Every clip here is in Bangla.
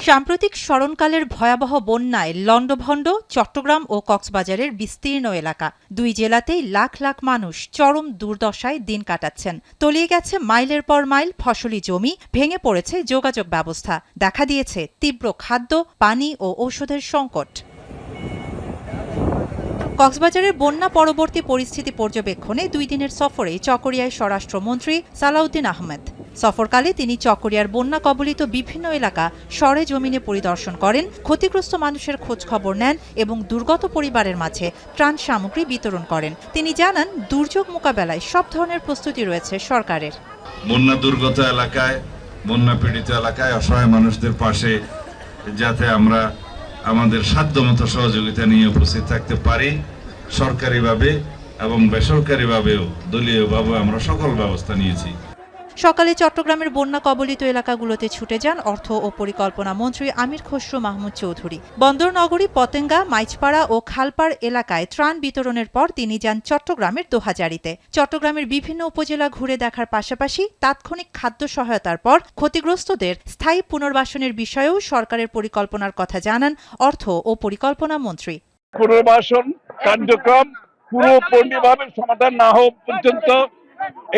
সাম্প্রতিক স্মরণকালের ভয়াবহ বন্যায় লণ্ডভণ্ড চট্টগ্রাম ও কক্সবাজারের বিস্তীর্ণ এলাকা। দুই জেলাতেই লাখ লাখ মানুষ চরম দুর্দশায় দিন কাটাচ্ছেন। তলিয়ে গেছে মাইলের পর মাইল ফসলি জমি, ভেঙে পড়েছে যোগাযোগ ব্যবস্থা, দেখা দিয়েছে তীব্র খাদ্য, পানি ও ঔষধের সংকট। কক্সবাজারের বন্যা পরবর্তী পরিস্থিতি পর্যবেক্ষণে 2 দিনের সফরে চকরিয়ায় স্বরাষ্ট্রমন্ত্রী সালাউদ্দিন আহমেদ। সফরকালে তিনি চকরিয়ার বন্যা কবলিত বিভিন্ন এলাকা সরেজমিনে পরিদর্শন করেন, ক্ষতিগ্রস্ত মানুষের খোঁজখবর নেন এবং দুর্গত পরিবারের মাঝে ত্রাণ সামগ্রী বিতরণ করেন। তিনি জানান, দুর্যোগ মোকাবেলায় সব ধরনের প্রস্তুতি রয়েছে সরকারের। বন্যা দুর্গত এলাকায়, বন্যা পীড়িত এলাকায় অসহায় মানুষদের পাশে যাতে আমরা আমাদের সাধ্যমতো সহযোগিতা নিয়ে উপস্থিত থাকতে পারি, সরকারিভাবে এবং বেসরকারিভাবেও দলীয়ভাবে আমরা সকল ব্যবস্থা নিয়েছি। সকালে চট্টগ্রামের বন্যা কবলিত এলাকাগুলোতে ছুটে যান অর্থ ও পরিকল্পনা মন্ত্রী আমির খসরু মাহমুদ চৌধুরী। বন্দরনগরী, পতেঙ্গা, মাইজপাড়া ও খালপাড় এলাকায় ত্রাণ বিতরণের পর তিনি যান চট্টগ্রামের দোহাজারীতে। চট্টগ্রামের বিভিন্ন উপজেলা ঘুরে দেখার পাশাপাশি তাৎক্ষণিক খাদ্য সহায়তার পর ক্ষতিগ্রস্তদের স্থায়ী পুনর্বাসনের বিষয়েও সরকারের পরিকল্পনার কথা জানান অর্থ ও পরিকল্পনা মন্ত্রী। পুনর্বাসন কার্যক্রম পুরোপূর্ণভাবে সমাধান না হওয়া পর্যন্ত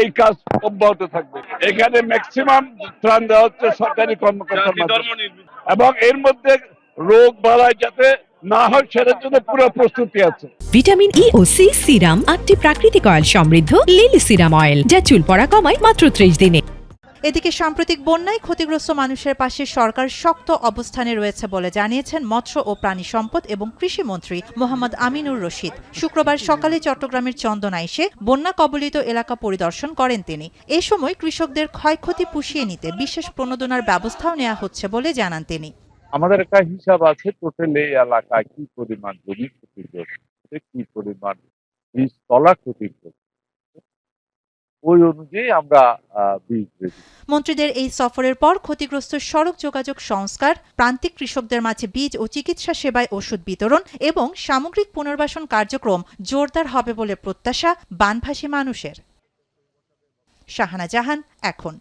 এই কাজ অব্যাহত থাকবে। এখানে ম্যাক্সিমাম ত্রাণ দেওয়া হচ্ছে সরকারি কর্মকর্তার মাধ্যমে, এবং এর মধ্যে রোগ বালাই যাতে না হয় সেটার জন্য পুরো প্রস্তুতি আছে। ভিটামিন ই ও সি সিরাম 8টি প্রাকৃতিক অয়েল সমৃদ্ধ লিলি সিরাম অয়েল, যা চুল পড়া কমায় মাত্র 30 দিনে। এদিকে সাম্প্রতিক বন্যায় ক্ষতিগ্রস্ত মানুষের পাশে সরকার শক্ত অবস্থানে রয়েছে বলে জানিয়েছেন মৎস্য ও প্রাণী সম্পদ এবং কৃষিমন্ত্রী মোহাম্মদ আমিনুর রশিদ। শুক্রবার সকালে চট্টগ্রামের চন্দনা এসে বন্যা কবলিত এলাকা পরিদর্শন করেন তিনি। এ সময় কৃষকদের ক্ষয়ক্ষতি পুষিয়ে নিতে বিশেষ প্রণোদনার ব্যবস্থাও নেওয়া হচ্ছে বলে জানান তিনি। আমাদের একটা হিসাব আছে টোটাল এই এলাকায় কি পরিমাণ জমি ক্ষতিগ্রস্ত, কি পরিমাণ বীজতলা ক্ষতিগ্রস্ত, ওই অনুযায়ী আমরা বীজ দেব। মন্ত্রীদের এই সফরের পর ক্ষতিগ্রস্ত সড়ক যোগাযোগ সংস্কার, প্রান্তিক কৃষকদের মাঝে বীজ ও চিকিৎসা সেবায় ওষুধ বিতরণ এবং সামগ্রিক পুনর্বাসন কার্যক্রম জোরদার হবে বলে প্রত্যাশা বানভাসী মানুষের। শাহানা জাহান, এখন।